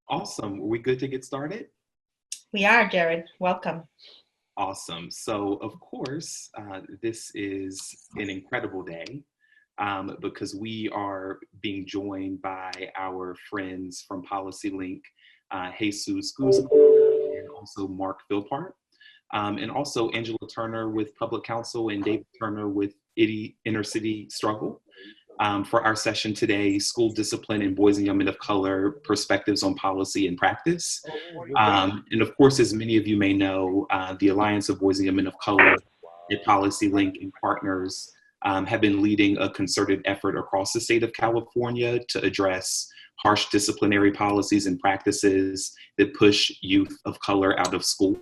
Awesome. Are we good to get started? We are, Jared. Welcome. Awesome. So, of course, this is an incredible day because we are being joined by our friends from Policy Link, Jesus Guzman, and also Mark Philpart, and also Angela Turner with Public Counsel and David Turner with Inner City Struggle. For our session today, School Discipline in Boys and Young Men of Color, Perspectives on Policy and Practice. And of course, as many of you may know, the Alliance of Boys and Young Men of Color at Policy Link and partners have been leading a concerted effort across the state of California to address harsh disciplinary policies and practices that push youth of color out of school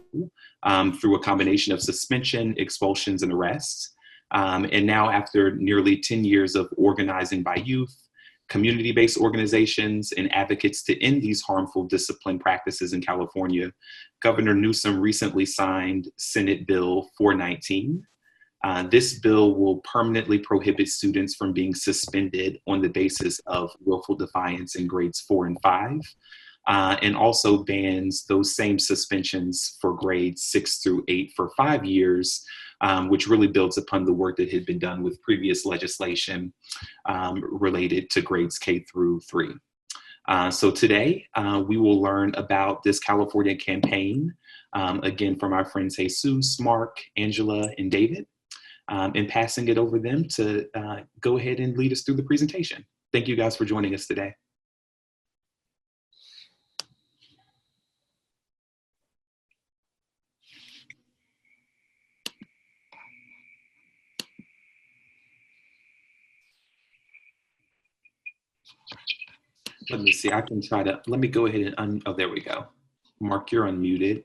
through a combination of suspension, expulsions, and arrests. And now, after nearly 10 years of organizing by youth, community-based organizations, and advocates to end these harmful discipline practices in California, Governor Newsom recently signed Senate Bill 419. This bill will permanently prohibit students from being suspended on the basis of willful defiance in grades 4 and 5, and also bans those same suspensions for grades 6 through 8 for 5 years, which really builds upon the work that had been done with previous legislation related to grades K through 3. So today, we will learn about this California campaign, again, from our friends Jesus, Mark, Angela, and David, and passing it over them to go ahead and lead us through the presentation. Thank you guys for joining us today. Let me see, I can try to, let me go ahead and, oh, there we go. Mark, you're unmuted.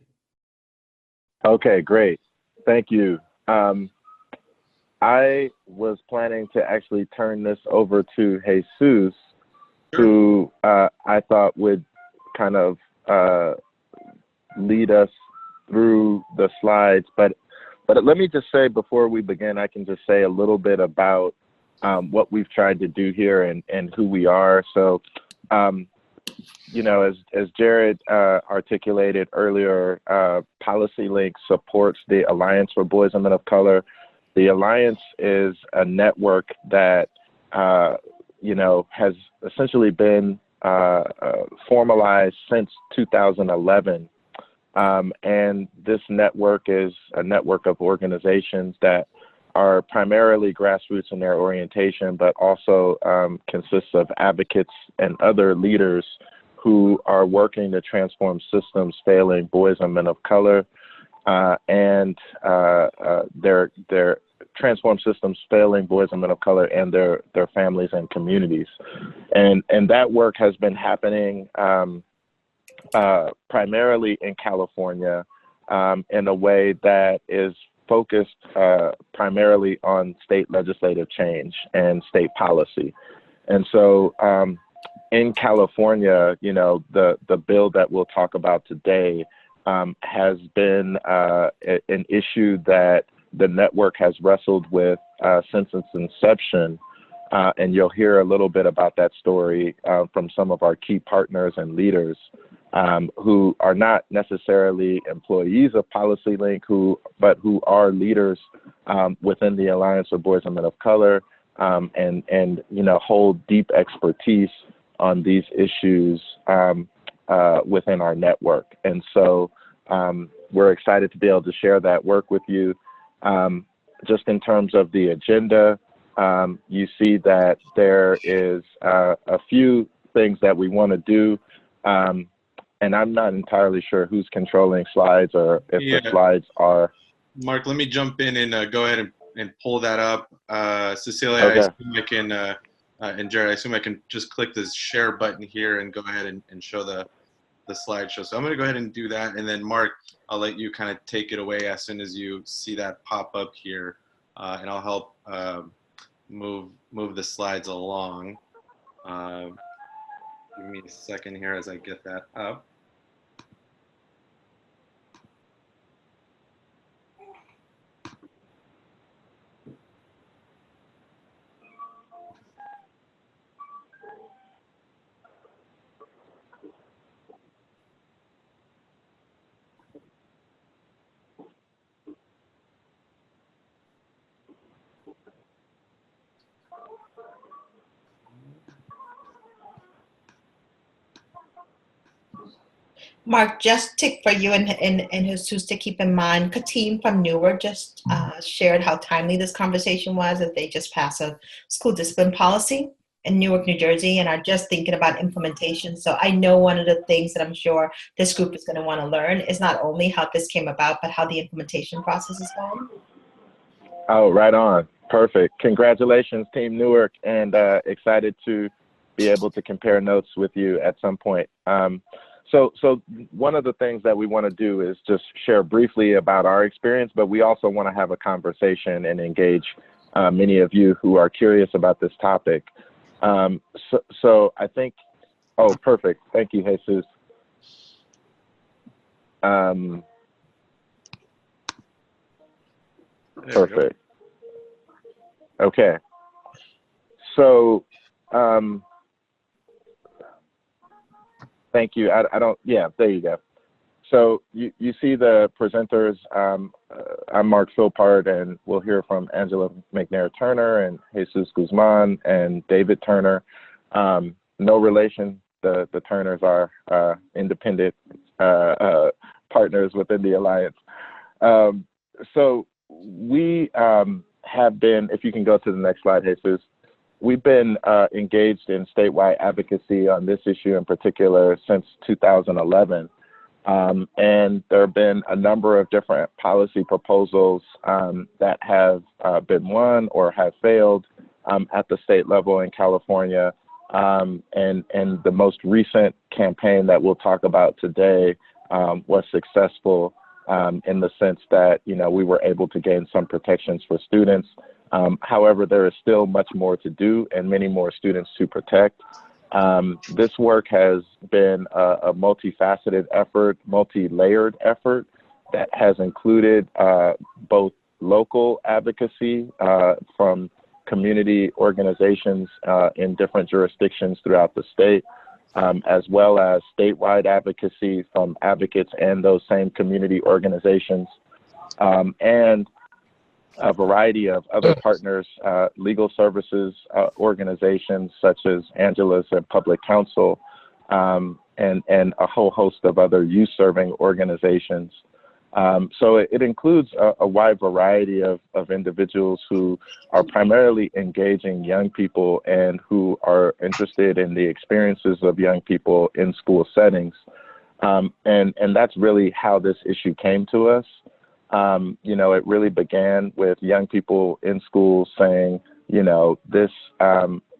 Okay, great. Thank you. I was planning to actually turn this over to Jesus, who I thought would kind of lead us through the slides. But let me just say before we begin, I can just say a little bit about what we've tried to do here and who we are. So, you know, as Jared articulated earlier, Policy Link supports the Alliance for Boys and Men of Color. The Alliance is a network that, you know, has essentially been formalized since 2011. And this network is a network of organizations that are primarily grassroots in their orientation, but also consists of advocates and other leaders who are working to transform systems failing boys and men of color, and their transform systems failing boys and men of color and their families and communities. And that work has been happening primarily in California in a way that is focused primarily on state legislative change and state policy. And so in California, you know, the bill that we'll talk about today has been an issue that the network has wrestled with since its inception. And you'll hear a little bit about that story from some of our key partners and leaders who are not necessarily employees of Policy Link, but who are leaders within the Alliance of Boys and Men of Color, and you know, hold deep expertise on these issues within our network. And so we're excited to be able to share that work with you. Just in terms of the agenda, you see that there is a few things that we want to do. And I'm not entirely sure who's controlling slides or if the slides are. Mark, let me jump in and go ahead and pull that up. Cecilia, Okay. I assume I can, and Jared, I assume I can just click this share button here and go ahead and show the slideshow. So I'm going to go ahead and do that. And then Mark, I'll let you kind of take it away as soon as you see that pop up here. And I'll help move the slides along. Give me a second here as I get that up. Mark, just for you and Jesus to keep in mind, Katim from Newark just shared how timely this conversation was, as they just passed a school discipline policy in Newark, New Jersey, and are just thinking about implementation. So I know one of the things that I'm sure this group is going to want to learn is not only how this came about, but how the implementation process is going. Oh, right on. Perfect. Congratulations, Team Newark, and excited to be able to compare notes with you at some point. So one of the things that we want to do is just share briefly about our experience, but we also want to have a conversation and engage many of you who are curious about this topic. So I think, oh, perfect. Thank you, Jesus. Perfect. Okay. So, thank you. I don't, yeah, there you go. So you see the presenters. I'm Mark Philpart, and we'll hear from Angela McNair Turner and Jesus Guzman and David Turner. No relation. The Turners are independent partners within the Alliance. So we have been, if you can go to the next slide, Jesus, we've been engaged in statewide advocacy on this issue in particular since 2011. And there have been a number of different policy proposals that have been won or have failed at the state level in California. And the most recent campaign that we'll talk about today was successful in the sense that, you know, we were able to gain some protections for students. However, there is still much more to do and many more students to protect. This work has been a multifaceted effort, multi-layered effort that has included both local advocacy from community organizations in different jurisdictions throughout the state, as well as statewide advocacy from advocates and those same community organizations, and a variety of other partners, legal services organizations such as Angela's and Public Counsel, and a whole host of other youth-serving organizations. So it includes a wide variety of individuals who are primarily engaging young people and who are interested in the experiences of young people in school settings. And that's really how this issue came to us. You know, it really began with young people in schools saying, you know, this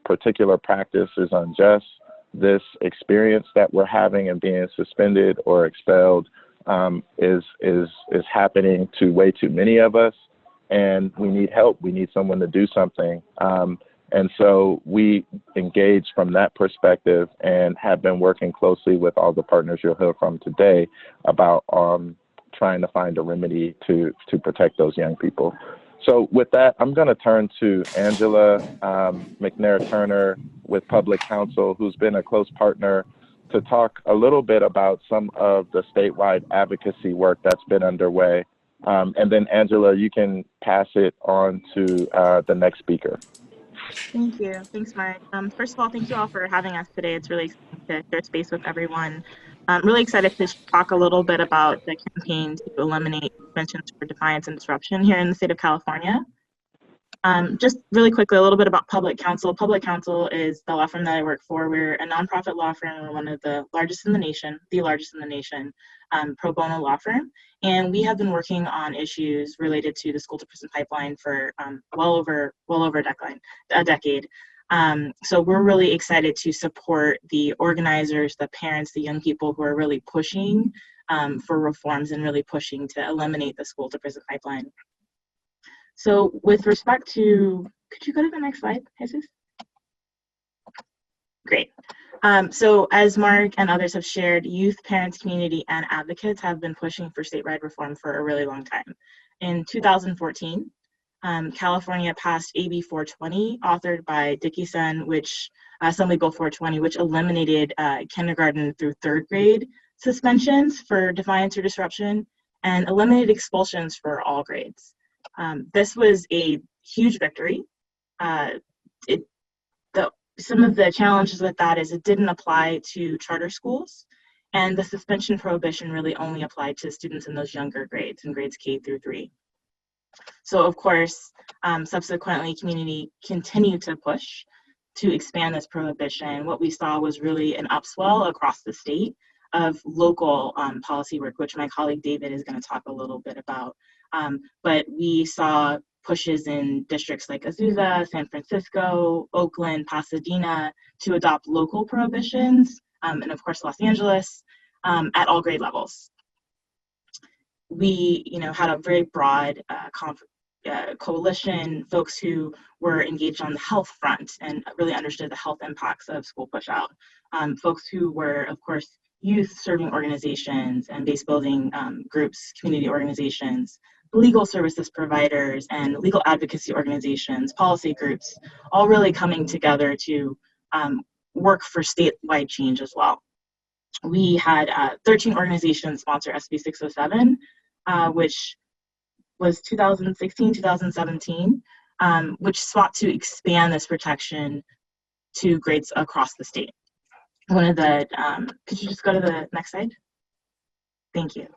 particular practice is unjust. This experience that we're having and being suspended or expelled is happening to way too many of us, and we need help. We need someone to do something. And so we engage from that perspective and have been working closely with all the partners you'll hear from today about trying to find a remedy to protect those young people. So with that, I'm going to turn to Angela McNair Turner with Public Counsel, who's been a close partner, to talk a little bit about some of the statewide advocacy work that's been underway. And then Angela, you can pass it on to the next speaker. Thank you. Thanks, Mark. First of all, thank you all for having us today. It's really exciting to share space with everyone. I'm really excited to talk a little bit about the campaign to eliminate suspensions for defiance and disruption here in the state of California. Just really quickly, a little bit about Public Counsel. Public Counsel is the law firm that I work for. We're a nonprofit law firm. We're one of the largest in the nation, pro bono law firm. And we have been working on issues related to the school to prison pipeline for well over a decade. So we're really excited to support the organizers, the parents, the young people who are really pushing for reforms and really pushing to eliminate the school to prison pipeline. So with respect to, could you go to the next slide, Jesus? Great. So as Mark and others have shared, youth, parents, community, and advocates have been pushing for statewide reform for a really long time. In 2014, California passed AB 420, authored by Dickinson, which Assembly Bill 420, which eliminated kindergarten through third grade suspensions for defiance or disruption and eliminated expulsions for all grades. This was a huge victory. Some of the challenges with that is it didn't apply to charter schools, And the suspension prohibition really only applied to students in those younger grades, in grades K through 3. So of course, subsequently, community continued to push to expand this prohibition. What we saw was really an upswell across the state of local policy work, which my colleague David is going to talk a little bit about. But we saw pushes in districts like Azusa, San Francisco, Oakland, Pasadena to adopt local prohibitions, and of course Los Angeles, at all grade levels. We, had a very broad coalition, folks who were engaged on the health front and really understood the health impacts of school push out. Folks who were, of course, youth serving organizations and base building groups, community organizations, legal services providers, and legal advocacy organizations, policy groups, all really coming together to work for statewide change as well. We had 13 organizations sponsor SB 607, which was 2016, 2017, which sought to expand this protection to grades across the state. One of the, could you just go to the next slide? Thank you.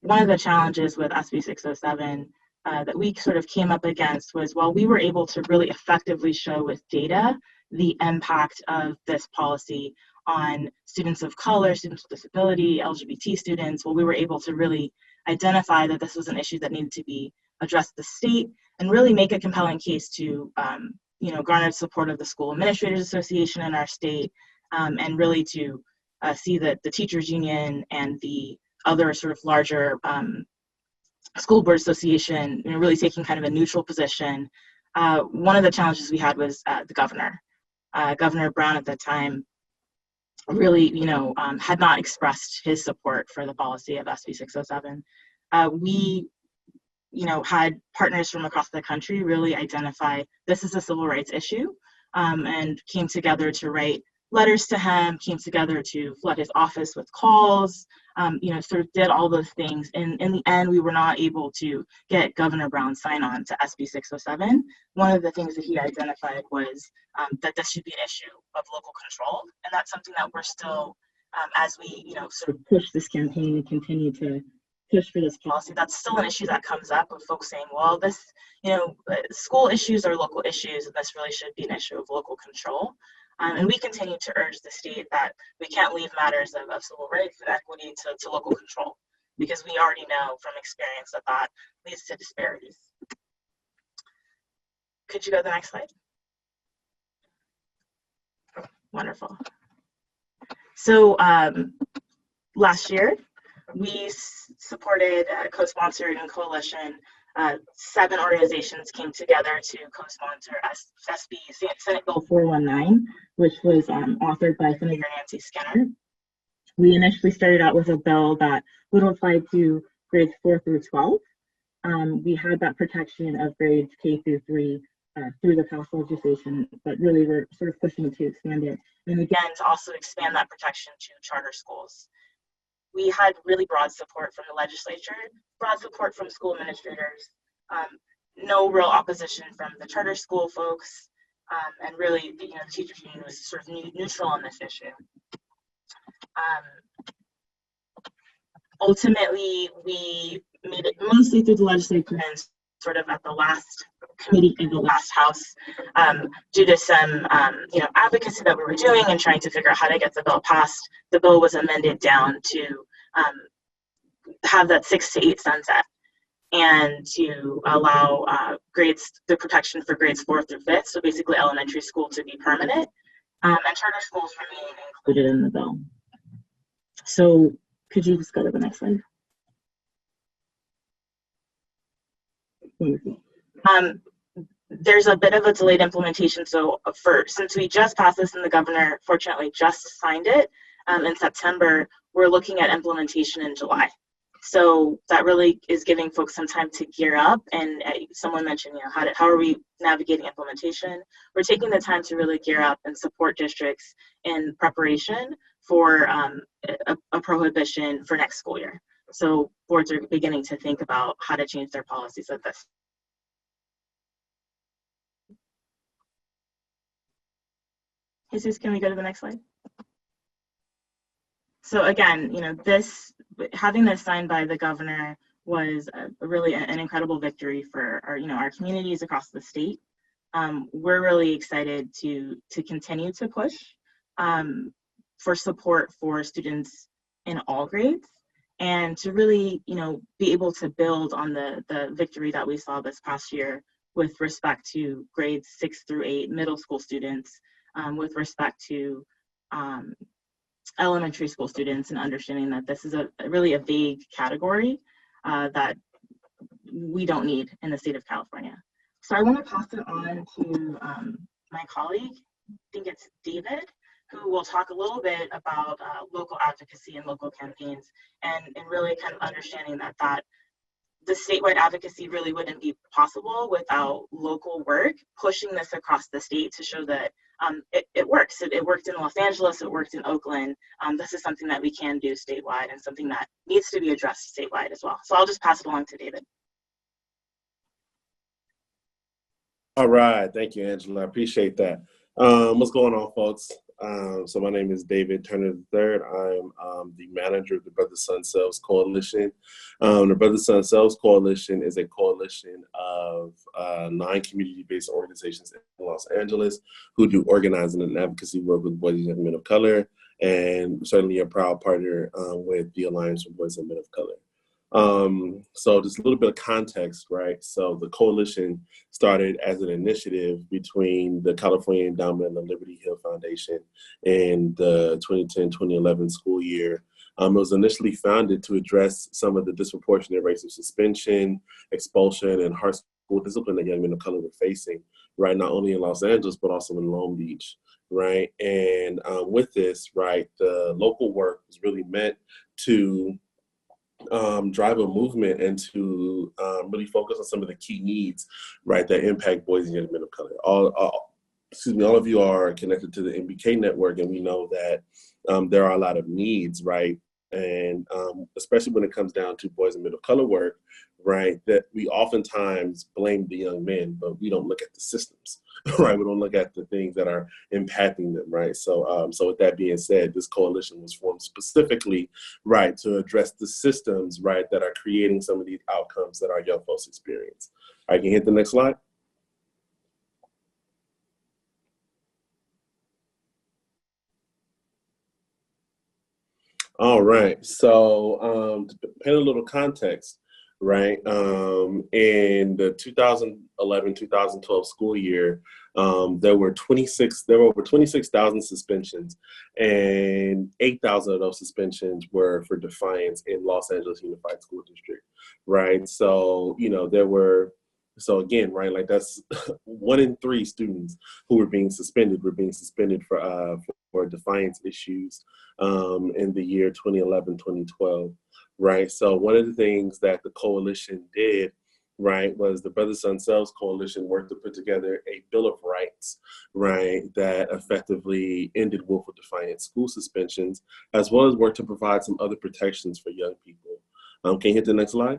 One of the challenges with SB 607 that we sort of came up against was, while we were able to really effectively show with data the impact of this policy on students of color, students with disability, LGBT students, we were able to really identify that this was an issue that needed to be addressed at the state and really make a compelling case to, garner support of the School Administrators Association in our state, and really to see that the teachers union and the other sort of larger school board association, really taking kind of a neutral position. One of the challenges we had was the governor. Governor Brown at that time really, had not expressed his support for the policy of SB 607. We, had partners from across the country really identify this is a civil rights issue, and came together to write letters to him, came together to flood his office with calls, sort of did all those things. And in the end, we were not able to get Governor Brown's sign on to SB 607. One of the things that he identified was that this should be an issue of local control. And that's something that we're still, as we, sort of push this campaign and continue to push for this policy, that's still an issue that comes up of folks saying, well, this, school issues are local issues, and this really should be an issue of local control. And we continue to urge the state that we can't leave matters of civil rights and equity to local control, because we already know from experience that that leads to disparities. Could you go to the next slide? Wonderful. So last year, we supported, co-sponsored in coalition, 7 organizations came together to co-sponsor SB Senate Bill 419, which was authored by Senator Nancy Skinner. We initially started out with a bill that would apply to grades 4 through 12. We had that protection of grades K through 3 through the past legislation, but really we're sort of pushing to expand it. And again, to also expand that protection to charter schools. We had really broad support from the legislature, broad support from school administrators, no real opposition from the charter school folks, and really, the teachers union was sort of neutral on this issue. Ultimately, we made it mostly through the legislature and sort of at the last committee in the last house, due to some advocacy that we were doing and trying to figure out how to get the bill passed. The bill was amended down to have that 6 to 8 sunset, and to allow the protection for grades 4 through 5th, so basically elementary school, to be permanent, and charter schools remain included in the bill. So could you just go to the next slide? There's a bit of a delayed implementation. So since we just passed this and the governor fortunately just signed it in September, we're looking at implementation in July. So that really is giving folks some time to gear up. And someone mentioned, how are we navigating implementation? We're taking the time to really gear up and support districts in preparation for a prohibition for next school year. So boards are beginning to think about how to change their policies at this. Jesus, can we go to the next slide? So again, having this signed by the governor was really an incredible victory for our communities across the state. We're really excited to continue to push for support for students in all grades, and to really be able to build on the victory that we saw this past year with respect to grades 6 through 8 middle school students, with respect to elementary school students, and understanding that this is really a vague category that we don't need in the state of California. So I want to pass it on to my colleague, I think it's David, who will talk a little bit about local advocacy and local campaigns, and really kind of understanding that the statewide advocacy really wouldn't be possible without local work, pushing this across the state to show that it works. It worked in Los Angeles, it worked in Oakland. This is something that we can do statewide, and something that needs to be addressed statewide as well. So I'll just pass it along to David. All right, thank you, Angela. I appreciate that. What's going on, folks? So my name is David Turner III. I'm the manager of the Brother Son Selves Coalition. The Brother Son Selves Coalition is a coalition of 9 community-based organizations in Los Angeles who do organizing and advocacy work with boys and young men of color, and certainly a proud partner with the Alliance for Boys and Men of Color. So just a little bit of context, right? So the coalition started as an initiative between the California Endowment and the Liberty Hill Foundation in the 2010-2011 school year. It was initially founded to address some of the disproportionate rates of suspension, expulsion, and harsh school discipline that young men of color were facing, right? Not only in Los Angeles, but also in Long Beach, right? And with this, right, the local work was really meant to drive a movement and to really focus on some of the key needs, right, that impact boys and young men of color. All of you are connected to the MBK network, and we know that there are a lot of needs, right? And especially when it comes down to boys and men of color work, right, that we oftentimes blame the young men, but we don't look at the systems, right? We don't look at the things that are impacting them, right? So, so with that being said, this coalition was formed specifically, right, to address the systems, right, that are creating some of these outcomes that our young folks experience. I can hit the next slide. All right, so to paint a little context, right, in the 2011-2012 school year, there were over 26,000 suspensions, and 8,000 of those suspensions were for defiance in Los Angeles Unified School District, right? So, so again, right, like that's 1 in 3 students who were being suspended for defiance issues in the year 2011-2012, right? So one of the things that the coalition did, right, was the Brother Son Selves Coalition worked to put together a Bill of Rights, right, that effectively ended willful defiance school suspensions, as well as worked to provide some other protections for young people. Can you hit the next slide?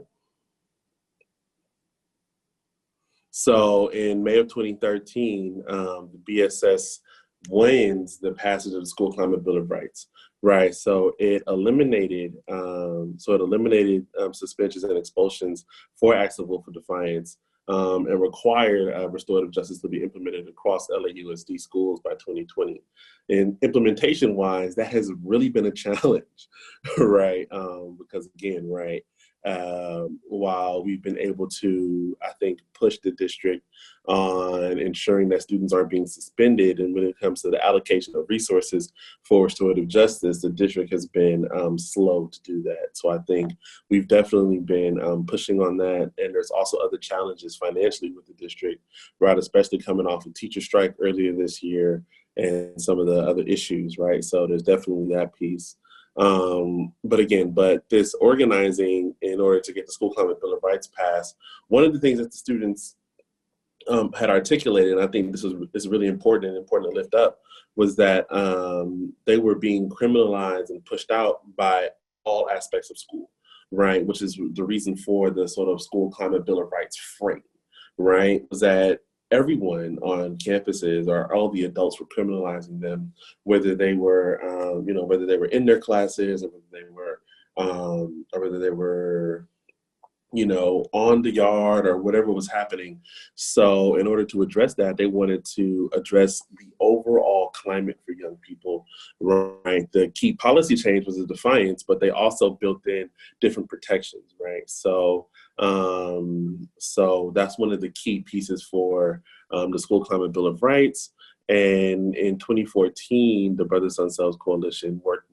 So in May of 2013, the BSS wins the passage of the School Climate Bill of Rights, right? So it eliminated, suspensions and expulsions for acts of willful defiance, and required restorative justice to be implemented across LAUSD schools by 2020. And implementation-wise, that has really been a challenge, right? Because again, right, while we've been able to, I think, push the district on ensuring that students aren't being suspended, and when it comes to the allocation of resources for restorative justice, the district has been slow to do that. So I think we've definitely been pushing on that, and there's also other challenges financially with the district, right, especially coming off a teacher strike earlier this year and some of the other issues, right? So there's definitely that piece. But this organizing in order to get the School Climate Bill of Rights passed, one of the things that the students had articulated, and I think this is really important to lift up, was that they were being criminalized and pushed out by all aspects of school, right? Which is the reason for the sort of School Climate Bill of Rights frame, right? Was that everyone on campuses, or all the adults, were criminalizing them, whether they were, whether they were in their classes, or whether they were, on the yard, or whatever was happening. So in order to address that, they wanted to address the overall climate for young people, right? The key policy change was the defiance, but they also built in different protections, right? So that's one of the key pieces for the School Climate Bill of Rights. And in 2014, the Brothers on Cells Coalition worked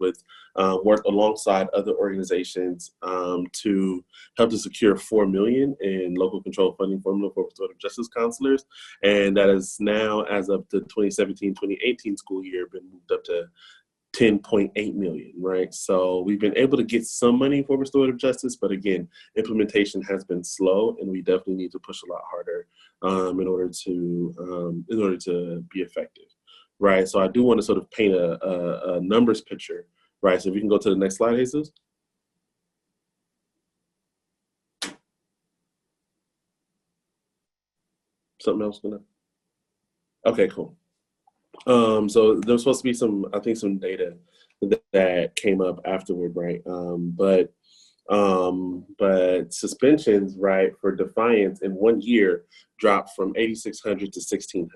alongside other organizations to help to secure $4 million in local control funding formula for restorative justice counselors, and that is now, as of the 2017-2018 school year, been moved up to 10.8 million, right? So we've been able to get some money for restorative justice, but again, implementation has been slow, and we definitely need to push a lot harder in order to be effective, right? So I do want to sort of paint a numbers picture, right? So if we can go to the next slide, Jesus. Something else gonna? Okay, cool. So there's supposed to be some data that came up afterward, right? But suspensions, right, for defiance in 1 year dropped from 8,600 to 1,600,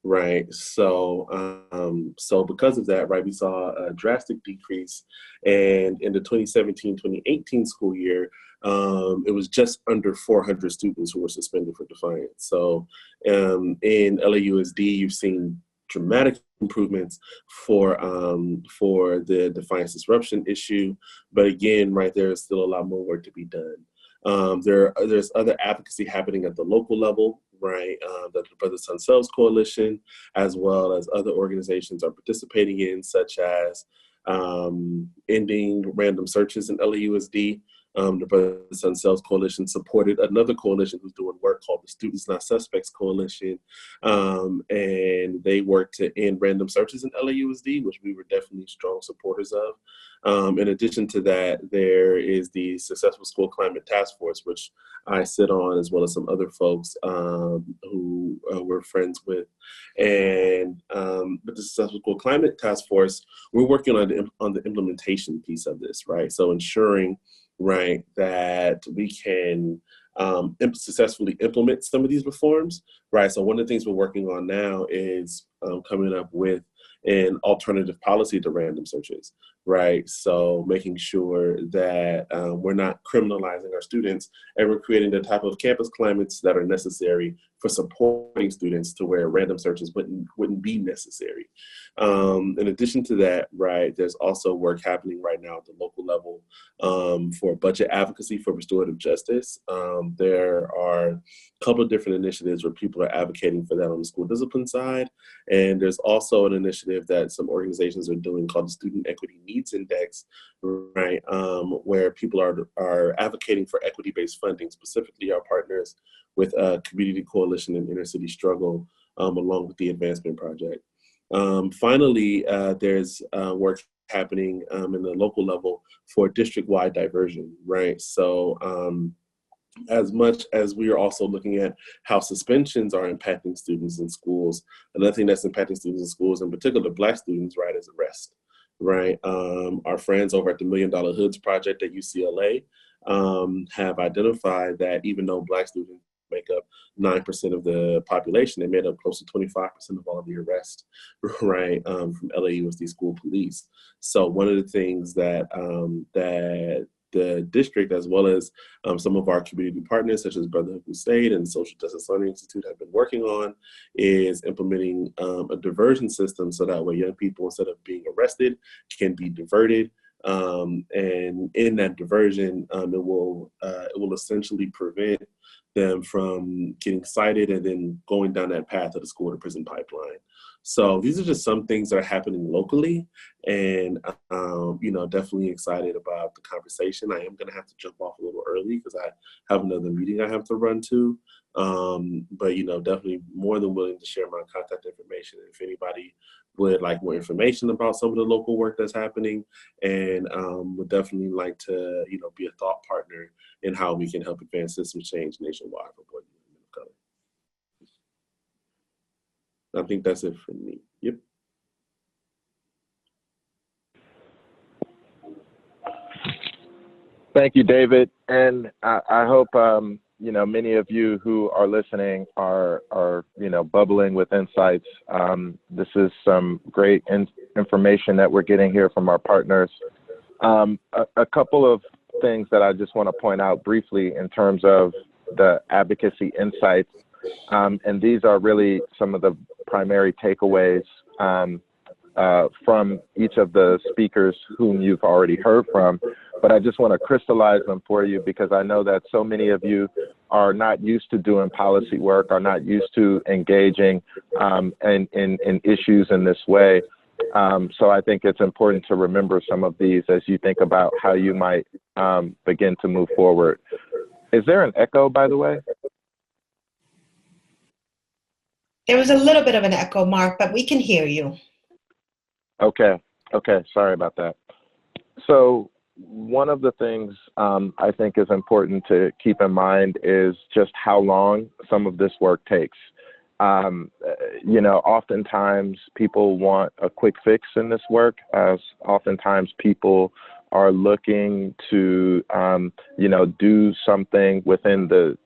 right? So because of that, right, we saw a drastic decrease, and in the 2017-2018 school year, it was just under 400 students who were suspended for defiance. So in LAUSD, you've seen dramatic improvements for the defiance disruption issue, but again, right, there is still a lot more work to be done. There's other advocacy happening at the local level, right, that the Brothers on Cells Coalition, as well as other organizations, are participating in, such as ending random searches in LAUSD. The Brothers on Cells Coalition supported another coalition who's doing work called the Students Not Suspects Coalition, and they worked to end random searches in LAUSD, which we were definitely strong supporters of. In addition to that, there is the Successful School Climate Task Force, which I sit on, as well as some other folks who we're friends with. And with the Successful School Climate Task Force, we're working on the implementation piece of this, right? So ensuring, right, that we can successfully implement some of these reforms, right? So one of the things we're working on now is coming up with an alternative policy to random searches, right? So making sure that we're not criminalizing our students, and we're creating the type of campus climates that are necessary for supporting students to where random searches wouldn't be necessary. In addition to that, right, there's also work happening right now at the local level for budget advocacy for restorative justice. There are a couple of different initiatives where people are advocating for that on the school discipline side. And there's also an initiative that some organizations are doing called the Student Equity Needs Index, right, where people are advocating for equity-based funding, specifically our partners with Community Coalition and Inner City Struggle, along with the Advancement Project. Finally, there's work happening in the local level for district-wide diversion, right? So as much as we are also looking at how suspensions are impacting students in schools, another thing that's impacting students in schools, in particular Black students, right, is arrest, right? Our friends over at the $1 Million Hoods Project at UCLA have identified that even though Black students make up 9% of the population, they made up close to 25% of all of the arrests, right, from LAUSD school police. So one of the things that the district, as well as some of our community partners, such as Brotherhood Crusade and Social Justice Learning Institute, have been working on is implementing a diversion system, so that way young people, instead of being arrested, can be diverted. And in that diversion, it will essentially prevent them from getting cited and then going down that path of the school to prison pipeline. So these are just some things that are happening locally, and definitely excited about the conversation. I am going to have to jump off a little early because I have another meeting I have to run to. But definitely more than willing to share my contact information if anybody would like more information about some of the local work that's happening, and would definitely like to be a thought partner in how we can help advance system change nationwide for Boys and Men of Color. I think that's it for me. Yep. Thank you, David. And I hope, you know, many of you who are listening are you know, bubbling with insights. This is some great information that we're getting here from our partners. A couple of things that I just want to point out briefly in terms of the advocacy insights. And these are really some of the primary takeaways from each of the speakers whom you've already heard from. But I just want to crystallize them for you, because I know that so many of you are not used to doing policy work, are not used to engaging in issues in this way. So I think it's important to remember some of these as you think about how you might begin to move forward. Is there an echo, by the way? There was a little bit of an echo, Mark, but we can hear you. Okay, sorry about that. So one of the things I think is important to keep in mind is just how long some of this work takes. You know, oftentimes people want a quick fix in this work, as oftentimes people are looking to, you know, do something within the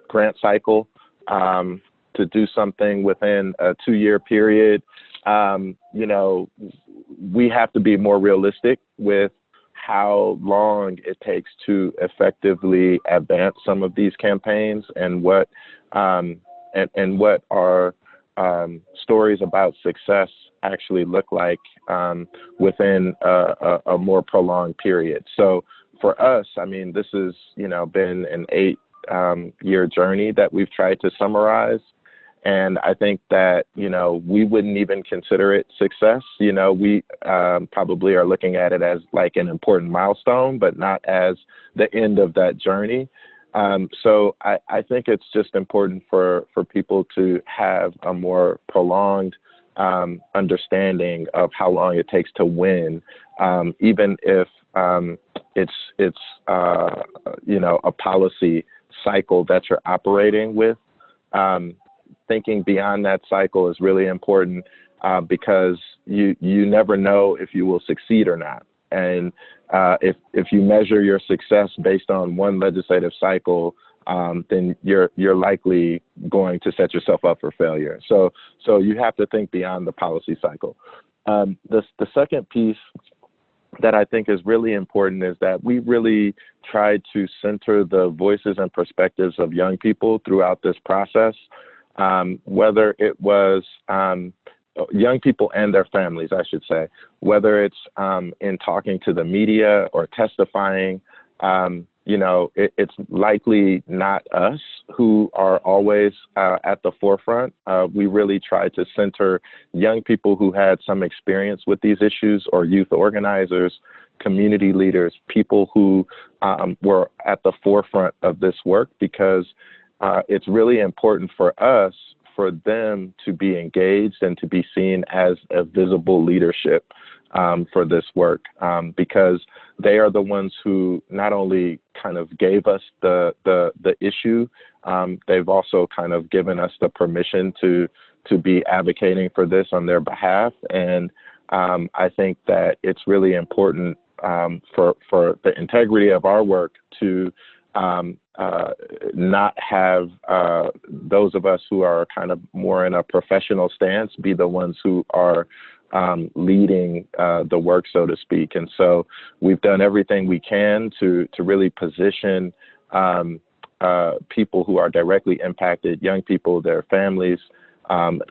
grant cycle, to do something within a 2-year period. You know, we have to be more realistic with how long it takes to effectively advance some of these campaigns, and what what our stories about success actually look like within a more prolonged period. So for us, I mean, this has, you know, been an 8-year journey that we've tried to summarize. And I think that, you know, we wouldn't even consider it success. You know, we probably are looking at it as like an important milestone, but not as the end of that journey. So I think it's just important for people to have a more prolonged understanding of how long it takes to win, even if it's you know, a policy cycle that you're operating with. Thinking beyond that cycle is really important, because you never know if you will succeed or not. And if you measure your success based on one legislative cycle, then you're likely going to set yourself up for failure. So you have to think beyond the policy cycle. The second piece that I think is really important is that we really tried to center the voices and perspectives of young people throughout this process. Whether it was young people and their families, I should say, whether it's in talking to the media or testifying, you know, it's likely not us who are always at the forefront. We really try to center young people who had some experience with these issues, or youth organizers, community leaders, people who were at the forefront of this work, because it's really important for us, for them to be engaged and to be seen as a visible leadership for this work, because they are the ones who not only kind of gave us the issue, they've also kind of given us the permission to be advocating for this on their behalf. And I think that it's really important for the integrity of our work to not have those of us who are kind of more in a professional stance be the ones who are leading the work, so to speak. And so we've done everything we can to really position people who are directly impacted, young people, their families,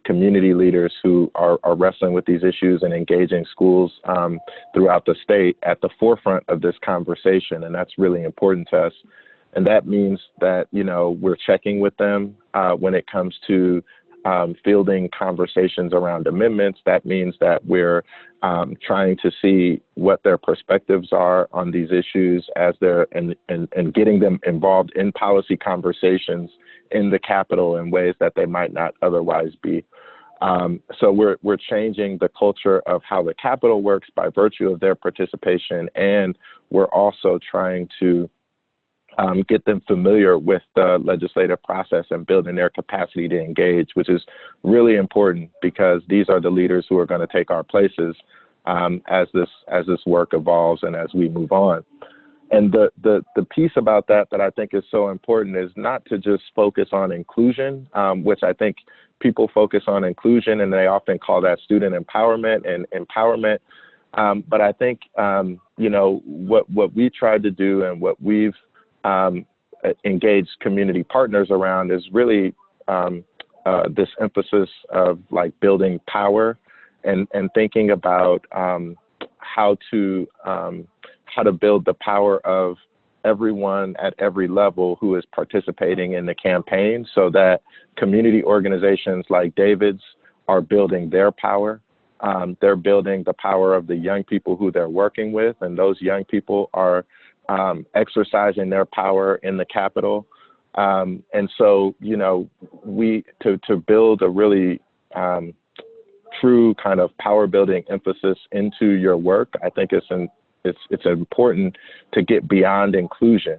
community leaders who are wrestling with these issues and engaging schools throughout the state at the forefront of this conversation. And that's really important to us. And that means that, you know, we're checking with them when it comes to fielding conversations around amendments. That means that we're trying to see what their perspectives are on these issues as they're and getting them involved in policy conversations in the Capitol in ways that they might not otherwise be. So we're changing the culture of how the Capitol works by virtue of their participation, and we're also trying to get them familiar with the legislative process and building their capacity to engage, which is really important because these are the leaders who are going to take our places as this work evolves and as we move on. And the piece about that I think is so important is not to just focus on inclusion, which I think people focus on inclusion and they often call that student empowerment and empowerment. But I think, you know, what we tried to do and what we've engaged community partners around is really this emphasis of like building power and thinking about how to build the power of everyone at every level who is participating in the campaign so that community organizations like David's are building their power. They're building the power of the young people who they're working with, and those young people are exercising their power in the Capitol. And so, you know, to build a really true kind of power building emphasis into your work, I think it's important to get beyond inclusion.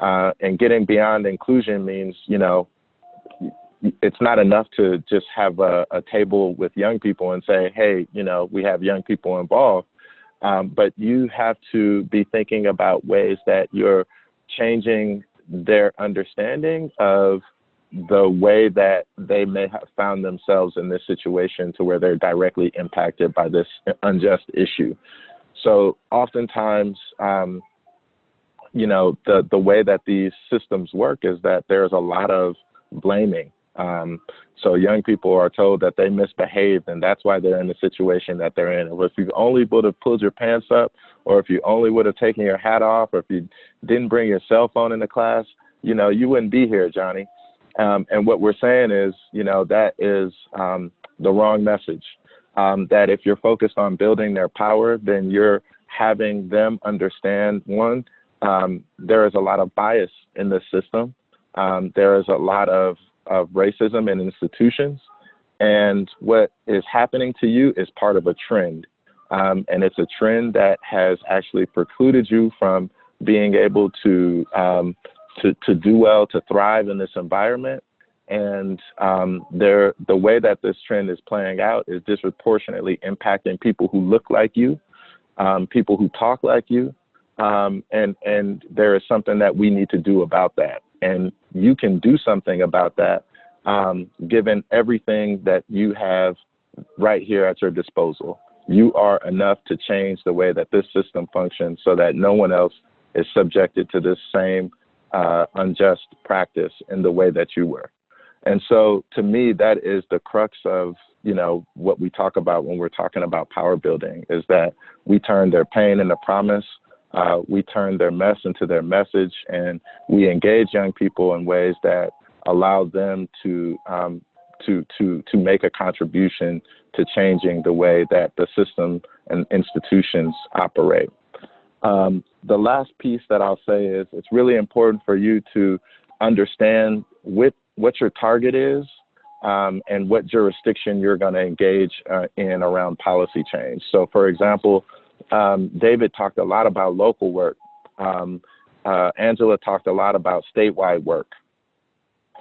And getting beyond inclusion means, you know, it's not enough to just have a table with young people and say, hey, you know, we have young people involved. But you have to be thinking about ways that you're changing their understanding of the way that they may have found themselves in this situation to where they're directly impacted by this unjust issue. So oftentimes, you know, the way that these systems work is that there's a lot of blaming. So young people are told that they misbehaved and that's why they're in the situation that they're in. Or if you only would have pulled your pants up, or if you only would have taken your hat off, or if you didn't bring your cell phone into class, you know, you wouldn't be here, Johnny. And what we're saying is, you know, that is the wrong message. That if you're focused on building their power, then you're having them understand, one, there is a lot of bias in the system. There is a lot of racism in institutions. And what is happening to you is part of a trend. And it's a trend that has actually precluded you from being able to do well, to thrive in this environment. And the way that this trend is playing out is disproportionately impacting people who look like you, people who talk like you. And there is something that we need to do about that. And you can do something about that, given everything that you have right here at your disposal. You are enough to change the way that this system functions so that no one else is subjected to this same unjust practice in the way that you were. And so to me, that is the crux of, you know, what we talk about when we're talking about power building, is that we turn their pain into promise. We turn their mess into their message, and we engage young people in ways that allow them to make a contribution to changing the way that the system and institutions operate. The last piece that I'll say is it's really important for you to understand what your target is and what jurisdiction you're going to engage in around policy change. So, for example, David talked a lot about local work. Angela talked a lot about statewide work.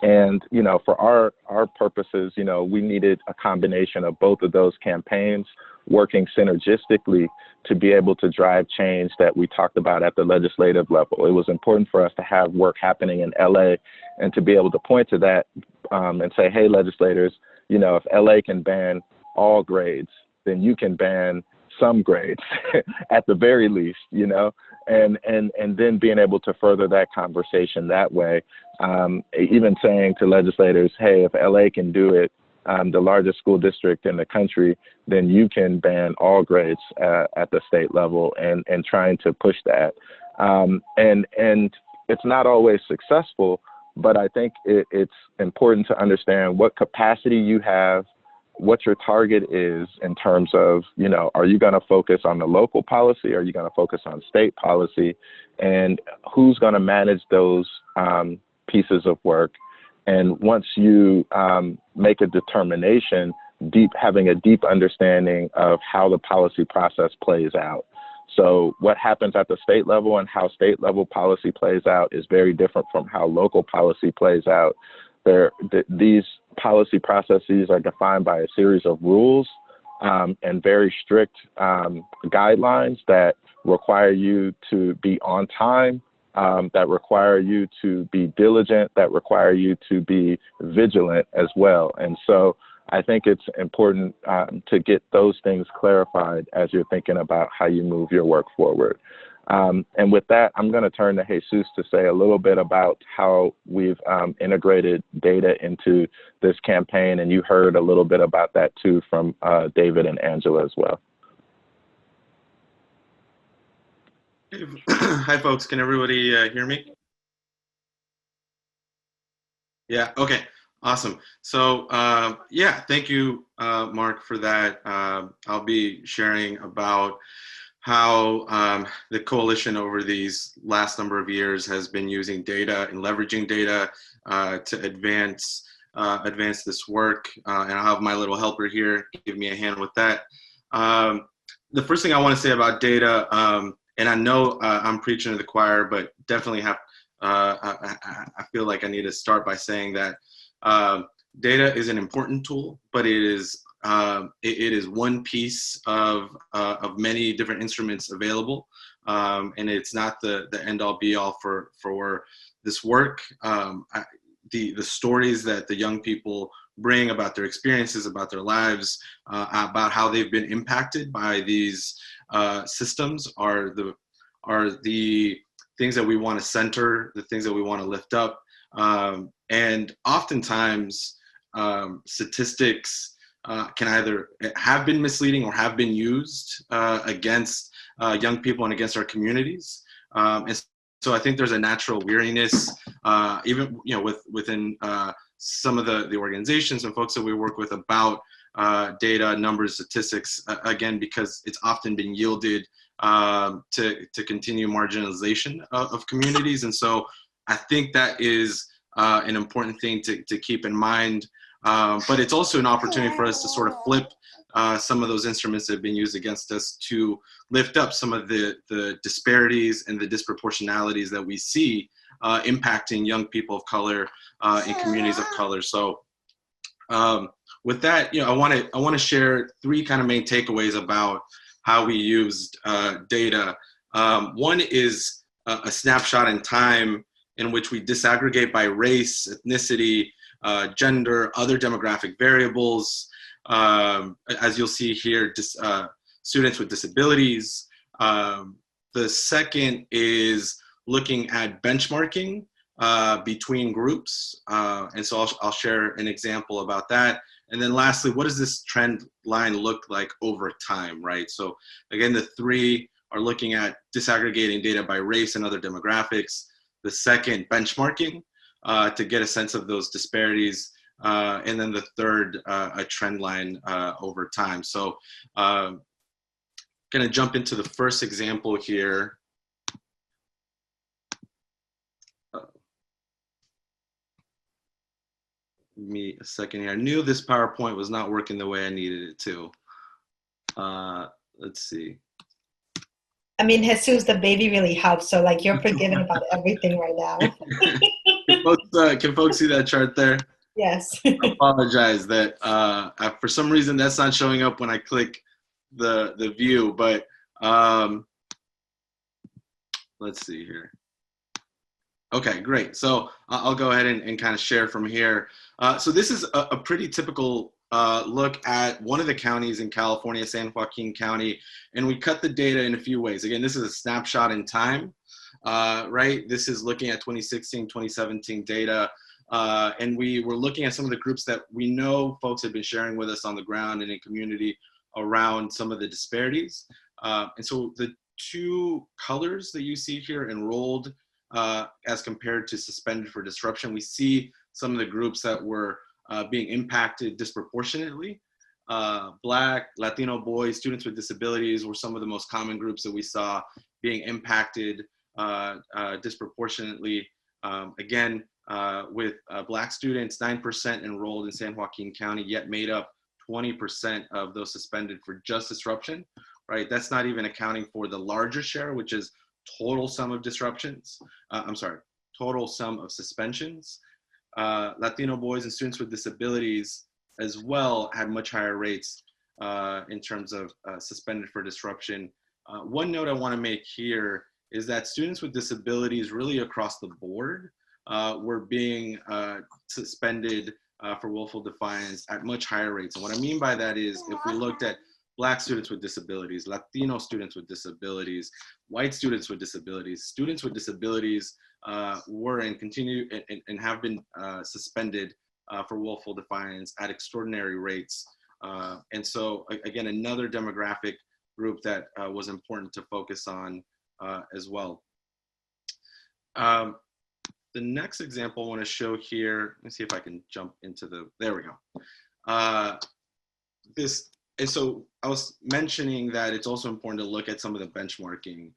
And, you know, for our purposes, you know, we needed a combination of both of those campaigns working synergistically to be able to drive change that we talked about at the legislative level. It was important for us to have work happening in LA and to be able to point to that and say, hey, legislators, you know, if LA can ban all grades, then you can ban some grades at the very least, you know, and then being able to further that conversation that way. Even saying to legislators, hey, if LA can do it, the largest school district in the country, then you can ban all grades at the state level, and trying to push that. And it's not always successful, but I think it's important to understand what capacity you have, what your target is in terms of, you know, are you going to focus on the local policy? Are you going to focus on state policy? And who's going to manage those pieces of work? And once you make a determination, having a deep understanding of how the policy process plays out. So what happens at the state level and how state level policy plays out is very different from how local policy plays out. These policy processes are defined by a series of rules and very strict guidelines that require you to be on time, that require you to be diligent, that require you to be vigilant as well. And so I think it's important to get those things clarified as you're thinking about how you move your work forward. And with that, I'm going to turn to Jesus to say a little bit about how we've integrated data into this campaign. And you heard a little bit about that too from David and Angela as well. Hi, folks. Can everybody hear me? Yeah, okay, awesome. So yeah, thank you, Mark, for that. I'll be sharing about how the coalition over these last number of years has been using data and leveraging data to advance this work. And I'll have my little helper here give me a hand with that. The first thing I want to say about data, and I know I'm preaching to the choir, but definitely have, I feel like I need to start by saying that data is an important tool, but it is one piece of many different instruments available, and it's not the end all be all for this work. The stories that the young people bring about their experiences, about their lives, about how they've been impacted by these systems are the things that we want to center, the things that we want to lift up. And oftentimes statistics can either have been misleading or have been used against young people and against our communities. And so I think there's a natural weariness, even within some of the organizations and folks that we work with about data, numbers, statistics, again, because it's often been yielded to continue marginalization of communities. And so I think that is an important thing to keep in mind. But it's also an opportunity for us to sort of flip some of those instruments that have been used against us to lift up some of the disparities and the disproportionalities that we see impacting young people of color in communities of color. So with that, I want to share three kind of main takeaways about how we used data. One is a snapshot in time in which we disaggregate by race, ethnicity, gender, other demographic variables. As you'll see here, students with disabilities. The second is looking at benchmarking between groups. And so I'll share an example about that. And then lastly, what does this trend line look like over time, right? So again, the three are looking at disaggregating data by race and other demographics. The second, benchmarking to get a sense of those disparities. And then the third, a trend line over time. So gonna jump into the first example here. Give me a second here. I knew this PowerPoint was not working the way I needed it to. Let's see. I mean, Jesus, the baby really helps. So like you're forgiven about everything right now. Can folks see that chart there? Yes. I apologize that for some reason that's not showing up when I click the view, but let's see here. Okay, great. So I'll go ahead and kind of share from here. So this is a pretty typical look at one of the counties in California, San Joaquin County, and we cut the data in a few ways. Again, this is a snapshot in time, right? This is looking at 2016, 2017 data. And we were looking at some of the groups that we know folks have been sharing with us on the ground and in community around some of the disparities. And so the two colors that you see here, enrolled as compared to suspended for disruption, we see some of the groups that were being impacted disproportionately. Black, Latino boys, students with disabilities were some of the most common groups that we saw being impacted disproportionately. Again, with Black students, 9% enrolled in San Joaquin County, yet made up 20% of those suspended for just disruption, right? That's not even accounting for the larger share, which is total sum of disruptions. Total sum of suspensions. Latino boys and students with disabilities as well had much higher rates in terms of suspended for disruption. One note I want to make here is that students with disabilities really across the board were being suspended for willful defiance at much higher rates. And what I mean by that is if we looked at Black students with disabilities, Latino students with disabilities, white students with disabilities were and continue and have been suspended for willful defiance at extraordinary rates. And so again, another demographic group that was important to focus on as well. The next example I want to show here, let me see if I can jump into there we go. And so I was mentioning that it's also important to look at some of the benchmarking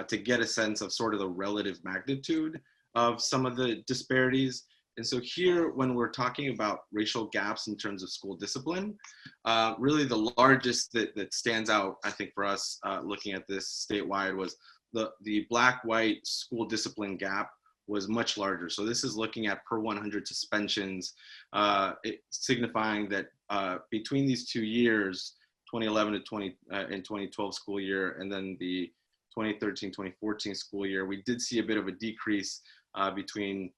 to get a sense of sort of the relative magnitude of some of the disparities. And so here, when we're talking about racial gaps in terms of school discipline, really the largest that stands out, I think, for us looking at this statewide was the Black-white school discipline gap was much larger. So this is looking at per 100 suspensions, signifying that between these 2 years, 2011 to 2012 school year, and then the 2013-2014 school year, we did see a bit of a decrease between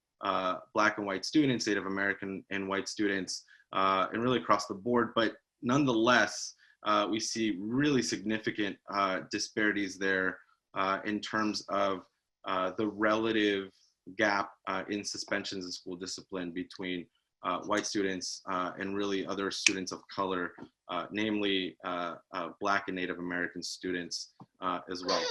Black and white students, Native American and white students, and really across the board. But nonetheless, we see really significant disparities there in terms of the relative gap in suspensions and school discipline between white students and really other students of color, namely Black and Native American students as well.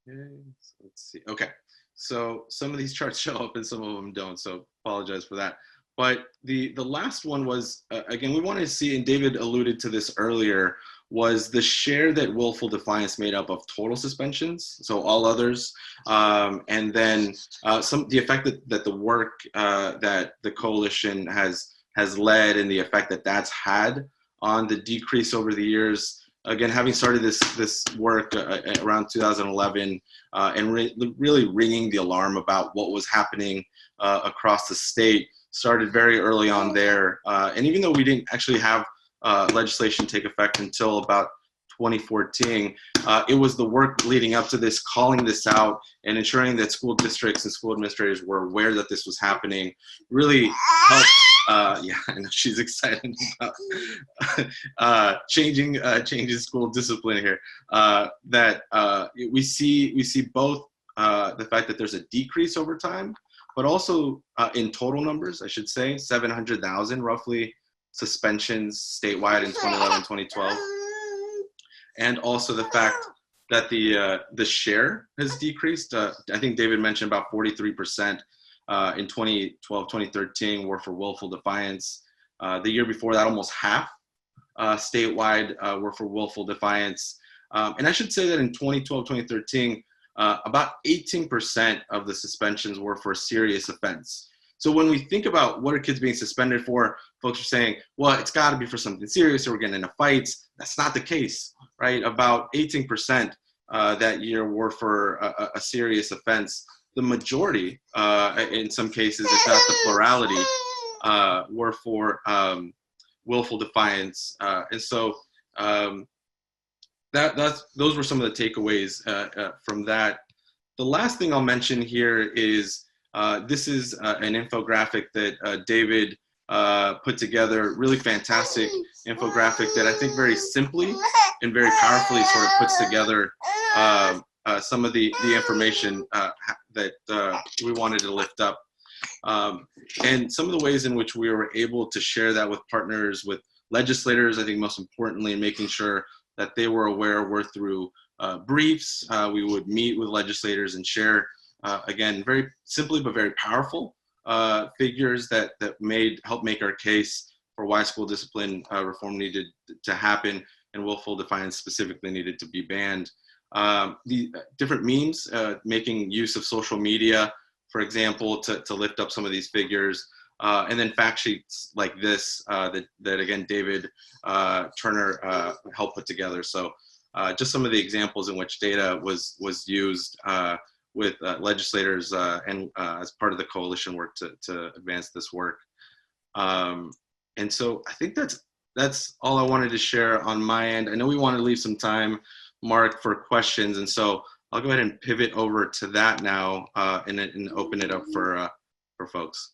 Okay, so let's see. Okay, so some of these charts show up and some of them don't, so apologize for that. But the last one was, again, we wanted to see, and David alluded to this earlier, was the share that willful defiance made up of total suspensions, so all others, and then the effect that the work that the coalition has led and the effect that that's had on the decrease over the years. Again, having started this work around 2011 and really ringing the alarm about what was happening across the state, started very early on there. And even though we didn't actually have legislation take effect until about 2014, it was the work leading up to this, calling this out and ensuring that school districts and school administrators were aware that this was happening, really helped. Yeah, I know she's excited about changing school discipline here. That we see both the fact that there's a decrease over time, but also in total numbers, I should say, 700,000 roughly suspensions statewide in 2011, 2012. And also the fact that the share has decreased. I think David mentioned about 43% in 2012, 2013 were for willful defiance. The year before that, almost half statewide were for willful defiance. And I should say that in 2012, 2013, about 18% of the suspensions were for a serious offense. So when we think about what are kids being suspended for, folks are saying, well, it's got to be for something serious or we're getting into fights. That's not the case, right? About 18% that year were for a serious offense. The majority, in some cases, if not the plurality, were for willful defiance. And so those were some of the takeaways from that. The last thing I'll mention here is this is an infographic that David put together, really fantastic infographic that I think very simply and very powerfully sort of puts together some of the information that we wanted to lift up. And some of the ways in which we were able to share that with partners, with legislators, I think most importantly, making sure that they were aware were through briefs. We would meet with legislators and share, again, very simply but very powerful figures that help make our case for why school discipline reform needed to happen and willful defiance specifically needed to be banned. The different means, making use of social media, for example, to lift up some of these figures. and then fact sheets like this that again David Turner helped put together. So just some of the examples in which data was used with legislators and as part of the coalition work to advance this work. And so I think that's all I wanted to share on my end. I know we want to leave some time, Mark, for questions, and so I'll go ahead and pivot over to that now and open it up for folks.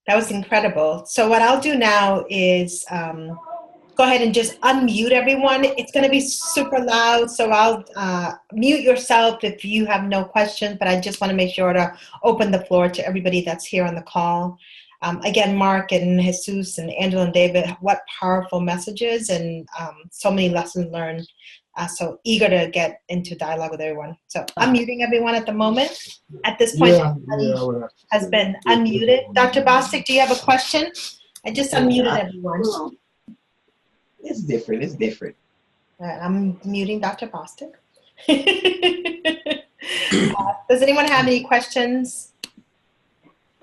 That was incredible. So what I'll do now is go ahead and just unmute everyone. It's going to be super loud, so I'll mute yourself if you have no questions, but I just want to make sure to open the floor to everybody that's here on the call. Again, Mark and Jesus and Angela and David, what powerful messages and so many lessons learned. So eager to get into dialogue with everyone. So I'm muting everyone at the moment. At this point, everybody has been unmuted. Dr. Bostic, do you have a question? I just unmuted everyone. It's different. It's different. I'm muting Dr. Bostic. Does anyone have any questions?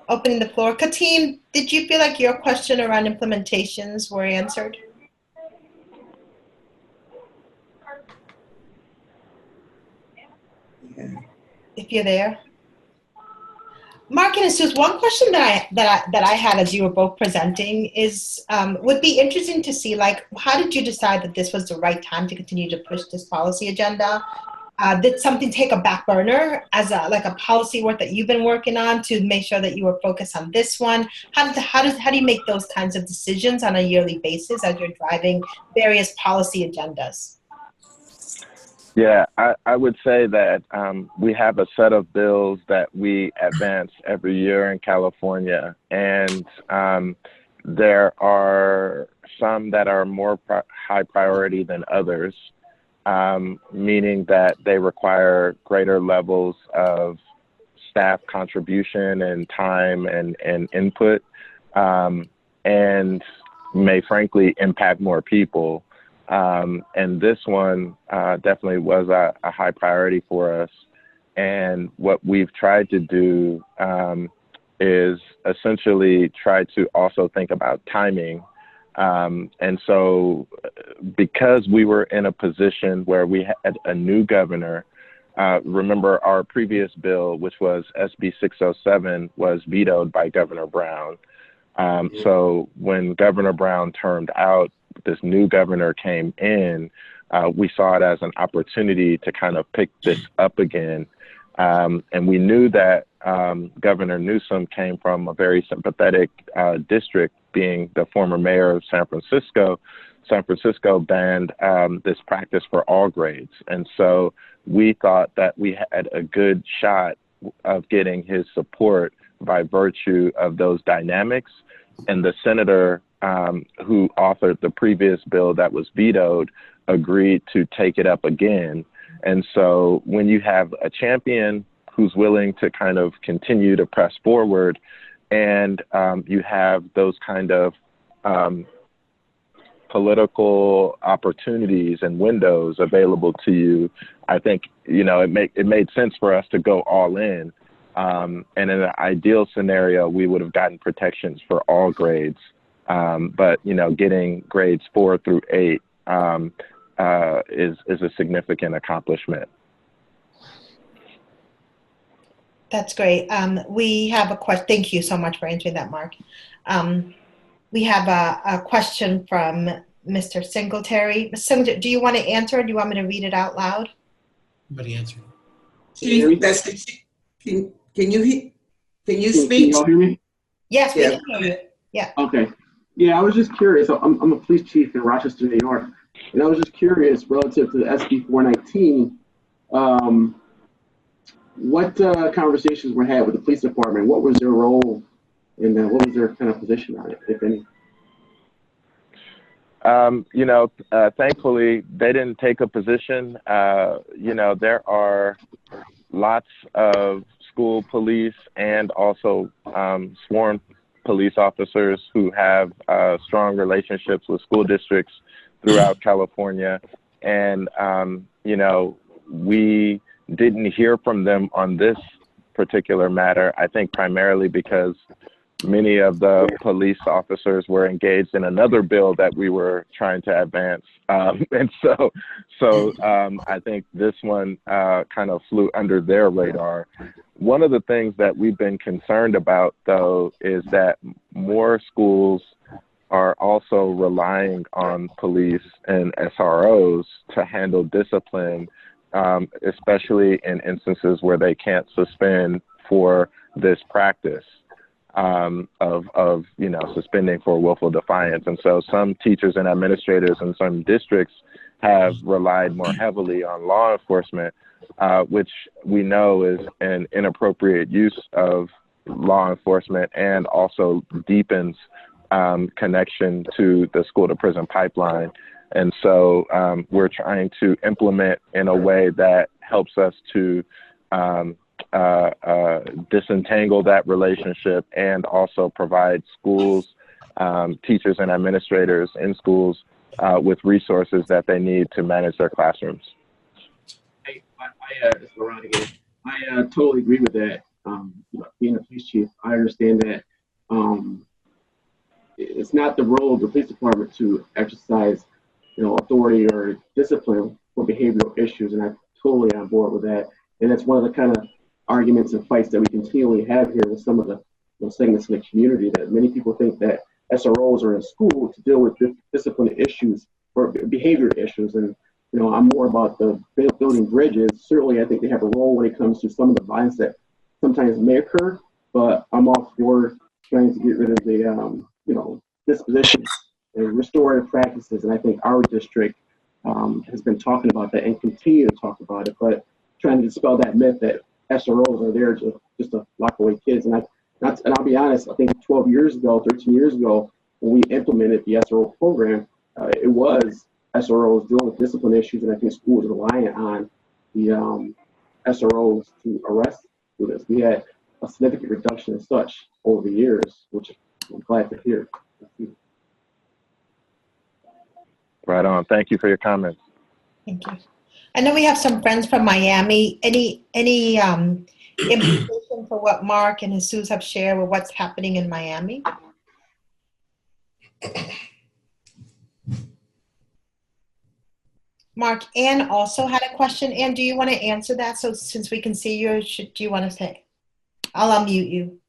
Opening the floor. Katim, did you feel like your question around implementations were answered? Yeah. If you're there. Mark and Jesus, one question that I had as you were both presenting is, would be interesting to see, like, how did you decide that this was the right time to continue to push this policy agenda? Did something take a back burner as a policy work that you've been working on to make sure that you were focused on this one? How do you make those kinds of decisions on a yearly basis as you're driving various policy agendas? Yeah, I would say that we have a set of bills that we advance every year in California, and there are some that are more high priority than others, meaning that they require greater levels of staff contribution and time and input, and may frankly impact more people. And this one definitely was a high priority for us. And what we've tried to do is essentially try to also think about timing. And so because we were in a position where we had a new governor, remember our previous bill, which was SB 607, was vetoed by Governor Brown. So when Governor Brown termed out, this new governor came in, we saw it as an opportunity to kind of pick this up again. And we knew that Governor Newsom came from a very sympathetic district, being the former mayor of San Francisco. San Francisco banned this practice for all grades. And so we thought that we had a good shot of getting his support by virtue of those dynamics. And the senator who authored the previous bill that was vetoed agreed to take it up again. And so when you have a champion who's willing to kind of continue to press forward, and you have those kind of political opportunities and windows available to you, I think, you know, it made sense for us to go all in. And in an ideal scenario, we would have gotten protections for all grades. But, you know, getting grades 4 through 8 is a significant accomplishment. That's great. We have a question. Thank you so much for answering that, Mark. We have a question from Mr. Singletary. Mr. Singletary, do you want to answer, or do you want me to read it out loud? Somebody answer. Can you speak? Can y'all hear me? Yes, we can hear you. Yeah. Okay. Yeah, I was just curious. I'm a police chief in Rochester, New York, and I was just curious relative to the SB 419. What conversations were had with the police department? What was their role, and what was their kind of position on it, if any? You know, thankfully, they didn't take a position. You know, there are lots of school police and also sworn police officers who have strong relationships with school districts throughout California. And, you know, we didn't hear from them on this particular matter, I think primarily because many of the police officers were engaged in another bill that we were trying to advance. And so I think this one kind of flew under their radar. One of the things that we've been concerned about, though, is that more schools are also relying on police and SROs to handle discipline, especially in instances where they can't suspend for this practice of suspending for willful defiance. And so some teachers and administrators in some districts have relied more heavily on law enforcement, which we know is an inappropriate use of law enforcement and also deepens connection to the school to prison pipeline. And so we're trying to implement in a way that helps us to disentangle that relationship and also provide schools, teachers and administrators in schools with resources that they need to manage their classrooms. Hey, this is Laurent again. I totally agree with that. Being a police chief, I understand that it's not the role of the police department to exercise, authority or discipline for behavioral issues, and I'm totally on board with that. And that's one of the kind of arguments and fights that we continually have here with some of the segments in the community, that many people think that SROs are in school to deal with discipline issues or behavior issues. And, I'm more about the building bridges. Certainly, I think they have a role when it comes to some of the violence that sometimes may occur, but I'm all for trying to get rid of the, disposition and restorative practices. And I think our district has been talking about that and continue to talk about it, but trying to dispel that myth that SROs are there just to lock away kids. And I'll be honest, I think 13 years ago, when we implemented the SRO program, it was SROs dealing with discipline issues, and I think schools are relying on the SROs to arrest students. We had a significant reduction in such over the years, which I'm glad to hear. Right on. Thank you for your comments. Thank you. I know we have some friends from Miami. Any implication for what Mark and Jesus have shared with what's happening in Miami? Mark, Ann also had a question. Ann, do you want to answer that? So since we can see you, do you want to say? I'll unmute you.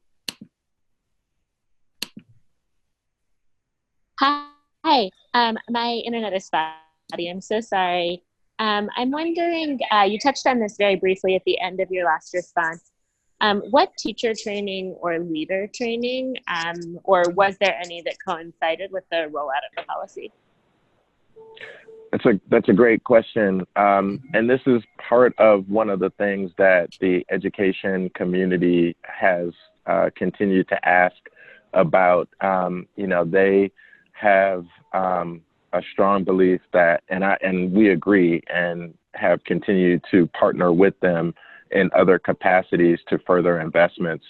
Hi. My internet is spotty. I'm so sorry. I'm wondering, you touched on this very briefly at the end of your last response. What teacher training or leader training, or was there any that coincided with the rollout of the policy? That's a great question. And this is part of one of the things that the education community has continued to ask about. They have a strong belief that, and we agree, and have continued to partner with them in other capacities to further investments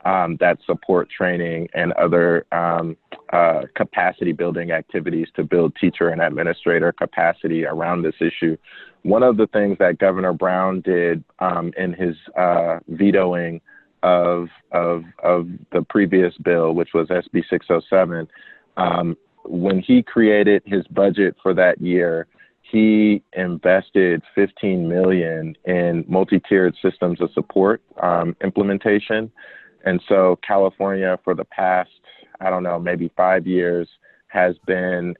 that support training and other capacity building activities to build teacher and administrator capacity around this issue. One of the things that Governor Brown did in his vetoing of the previous bill, which was SB 607, when he created his budget for that year, he invested $15 million in multi-tiered systems of support implementation. And so California, for the past, maybe 5 years, has been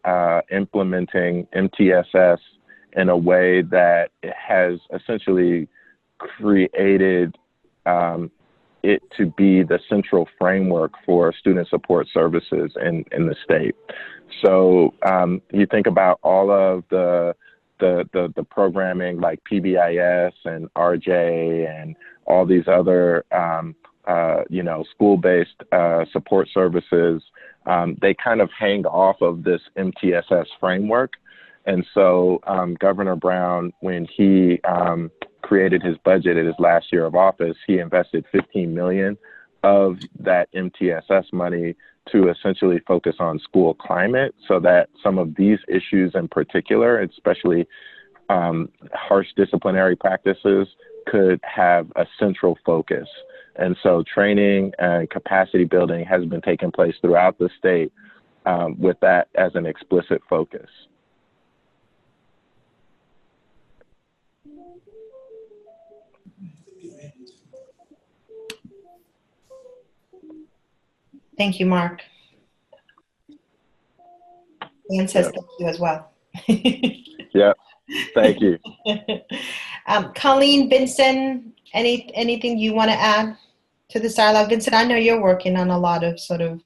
implementing MTSS in a way that has essentially created it to be the central framework for student support services in the state. So you think about all of the programming like PBIS and RJ and all these other school-based support services, they kind of hang off of this MTSS framework. And so Governor Brown, when he created his budget in his last year of office, he invested $15 million of that MTSS money to essentially focus on school climate, so that some of these issues in particular, especially harsh disciplinary practices could have a central focus. And so training and capacity building has been taking place throughout the state with that as an explicit focus. Thank you, Mark. Ian says thank you as well. Yep. Thank you. Colleen, Vincent, anything you want to add to this dialogue? Vincent, I know you're working on a lot of sort of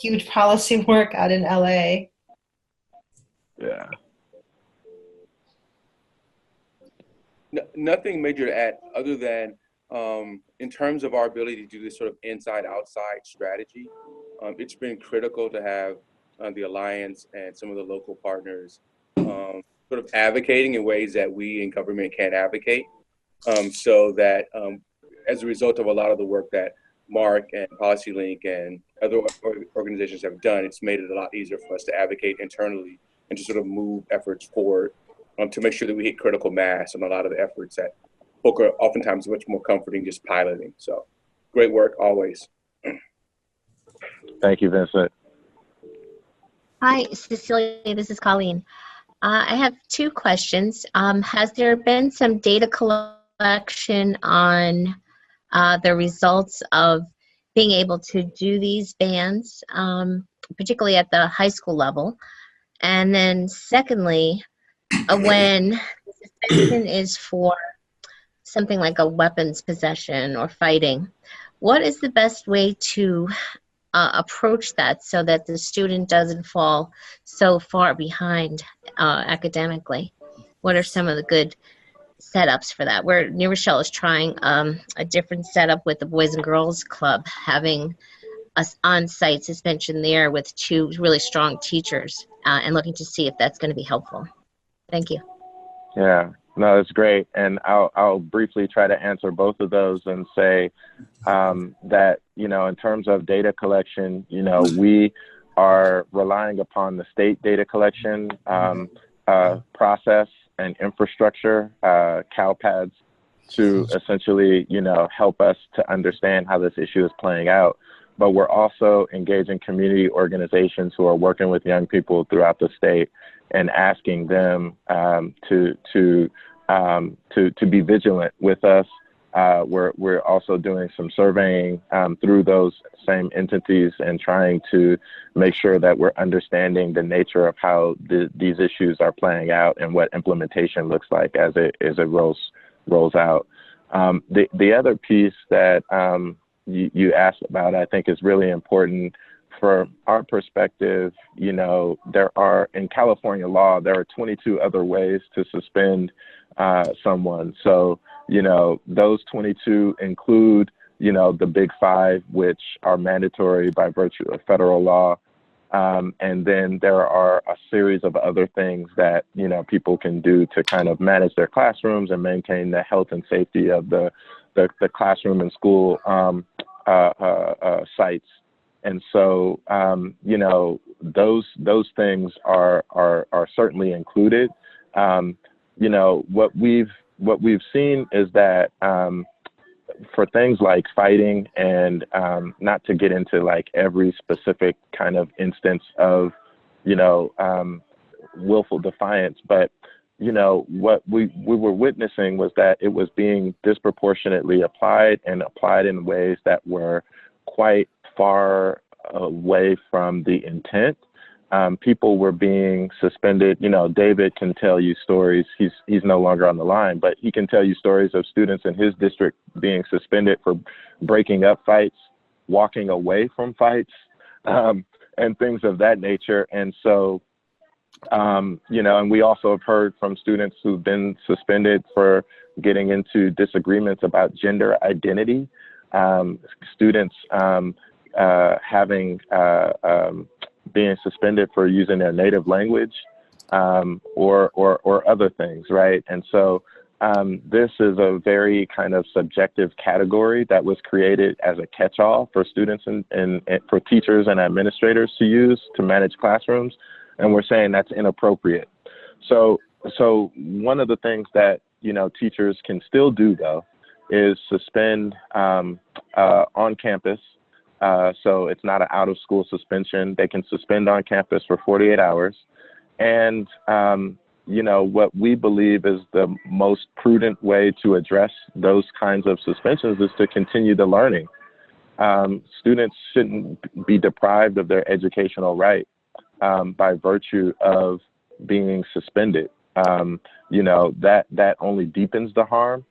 huge policy work out in LA. Yeah. Nothing major to add other than in terms of our ability to do this sort of inside-outside strategy, it's been critical to have the Alliance and some of the local partners sort of advocating in ways that we in government can't advocate, so that as a result of a lot of the work that Mark and PolicyLink and other organizations have done, it's made it a lot easier for us to advocate internally and to sort of move efforts forward to make sure that we hit critical mass on a lot of the efforts that folk are oftentimes much more comforting just piloting. So great work always. Thank you, Vincent. Hi, Cecilia, this is Colleen. I have two questions. Has there been some data collection on the results of being able to do these bans, particularly at the high school level? And then secondly, when the suspension is for something like a weapons possession or fighting, what is the best way to approach that so that the student doesn't fall so far behind academically? What are some of the good setups for that? Where New Rochelle is trying a different setup with the Boys and Girls Club, having an on-site suspension there with two really strong teachers, and looking to see if that's going to be helpful. Thank you. Yeah, no, that's great. And I'll briefly try to answer both of those and say that, you know, in terms of data collection, you know, we are relying upon the state data collection process and infrastructure, CalPads, to essentially, you know, help us to understand how this issue is playing out. But we're also engaging community organizations who are working with young people throughout the state and asking them to be vigilant with us. We're also doing some surveying through those same entities and trying to make sure that we're understanding the nature of how these issues are playing out and what implementation looks like as it rolls out. The other piece that you asked about, I think, is really important. For our perspective, you know, in California law, there are 22 other ways to suspend someone. So, you know, those 22 include, you know, the big five, which are mandatory by virtue of federal law. And then there are a series of other things that, you know, people can do to kind of manage their classrooms and maintain the health and safety of the classroom and school sites. And so, you know, those things are certainly included. You know, what we've seen is that for things like fighting, and not to get into like every specific kind of instance of, you know, willful defiance, but you know, what we were witnessing was that it was being disproportionately applied in ways that were quite far away from the intent. People were being suspended. You know, David can tell you stories. He's no longer on the line, but he can tell you stories of students in his district being suspended for breaking up fights, walking away from fights, and things of that nature. And so, you know, and we also have heard from students who've been suspended for getting into disagreements about gender identity. Students being suspended for using their native language, or other things, right? And so this is a very kind of subjective category that was created as a catch-all for students and for teachers and administrators to use to manage classrooms. And we're saying that's inappropriate. So so one of the things that, teachers can still do though, is suspend on campus. So it's not an out of school suspension. They can suspend on campus for 48 hours. And, what we believe is the most prudent way to address those kinds of suspensions is to continue the learning. Students shouldn't be deprived of their educational right by virtue of being suspended. That only deepens the harm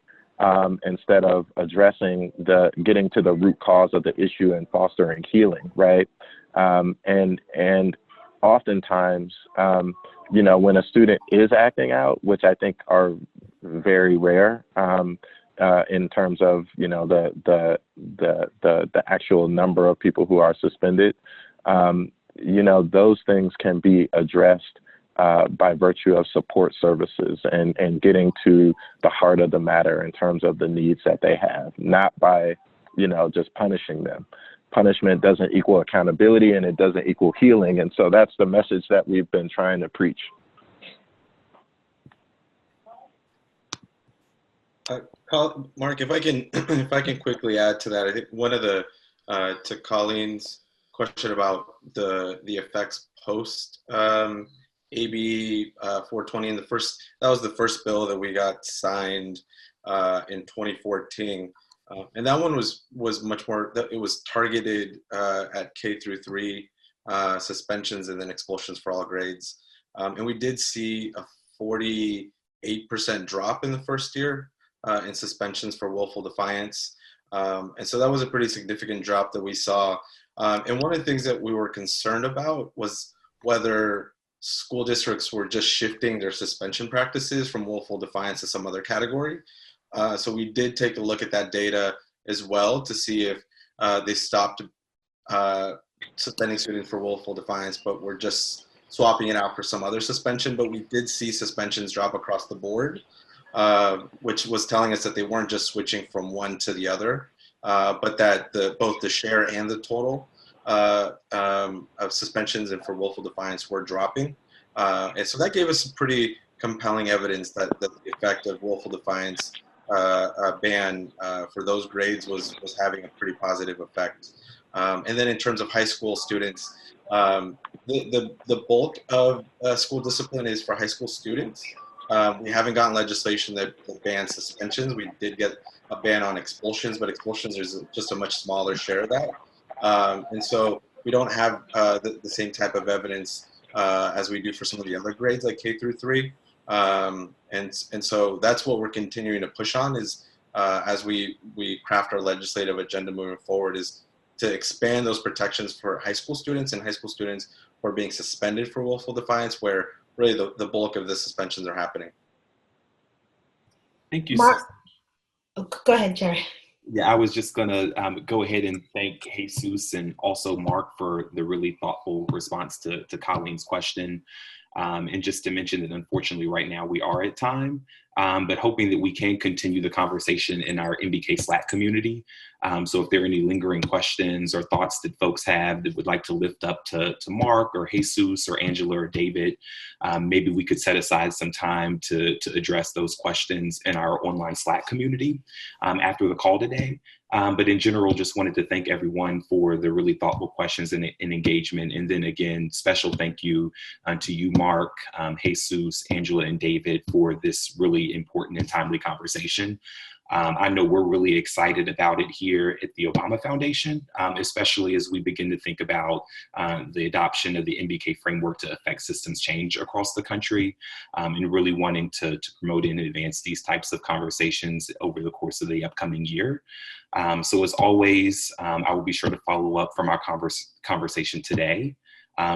instead of getting to the root cause of the issue and fostering healing, right? And oftentimes, when a student is acting out, which I think are very rare in terms of, the actual number of people who are suspended, those things can be addressed by virtue of support services and getting to the heart of the matter in terms of the needs that they have, not by, just punishing them. Punishment doesn't equal accountability and it doesn't equal healing. And so that's the message that we've been trying to preach. Mark, if I can quickly add to that, I think one of the to Colleen's question about the effects post AB 420, and that was the first bill that we got signed in 2014. And that one was much more, it was targeted at K through 3 suspensions and then expulsions for all grades. And we did see a 48% drop in the first year in suspensions for willful defiance. And so that was a pretty significant drop that we saw. And one of the things that we were concerned about was whether school districts were just shifting their suspension practices from willful defiance to some other category. So we did take a look at that data as well to see if they stopped suspending students for willful defiance, but were just swapping it out for some other suspension. But we did see suspensions drop across the board, which was telling us that they weren't just switching from one to the other, but that both the share and the total of suspensions and for willful defiance were dropping. And so that gave us some pretty compelling evidence that the effect of willful defiance ban for those grades was having a pretty positive effect. And then in terms of high school students, the bulk of school discipline is for high school students. We haven't gotten legislation that bans suspensions. We did get a ban on expulsions, but expulsions is just a much smaller share of that. And so we don't have the same type of evidence as we do for some of the other grades like K through 3. And so that's what we're continuing to push on is as we craft our legislative agenda moving forward is to expand those protections for high school students and high school students who are being suspended for willful defiance, where really the bulk of the suspensions are happening. Thank you. Mark, go ahead, Jerry. Yeah, I was just going to go ahead and thank Jesus and also Mark for the really thoughtful response to Colleen's question. And just to mention that unfortunately right now we are at time, but hoping that we can continue the conversation in our MBK Slack community. So if there are any lingering questions or thoughts that folks have that would like to lift up to Mark or Jesus or Angela or David, maybe we could set aside some time to address those questions in our online Slack community after the call today. But in general, just wanted to thank everyone for the really thoughtful questions and engagement. And then again, special thank you to you, Mark, Jesus, Angela, and David for this really important and timely conversation. I know we're really excited about it here at the Obama Foundation, especially as we begin to think about the adoption of the MBK framework to affect systems change across the country, and really wanting to promote and advance these types of conversations over the course of the upcoming year. So as always, I will be sure to follow up from our conversation today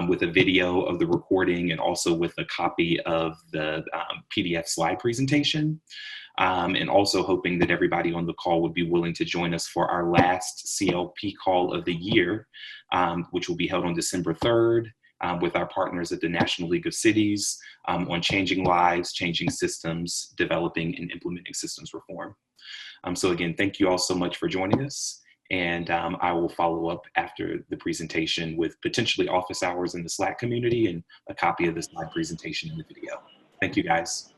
with a video of the recording and also with a copy of the PDF slide presentation. And also hoping that everybody on the call would be willing to join us for our last CLP call of the year, which will be held on December 3rd with our partners at the National League of Cities on changing lives, changing systems, developing and implementing systems reform. So again, thank you all so much for joining us. And I will follow up after the presentation with potentially office hours in the Slack community and a copy of the slide presentation in the video. Thank you, guys.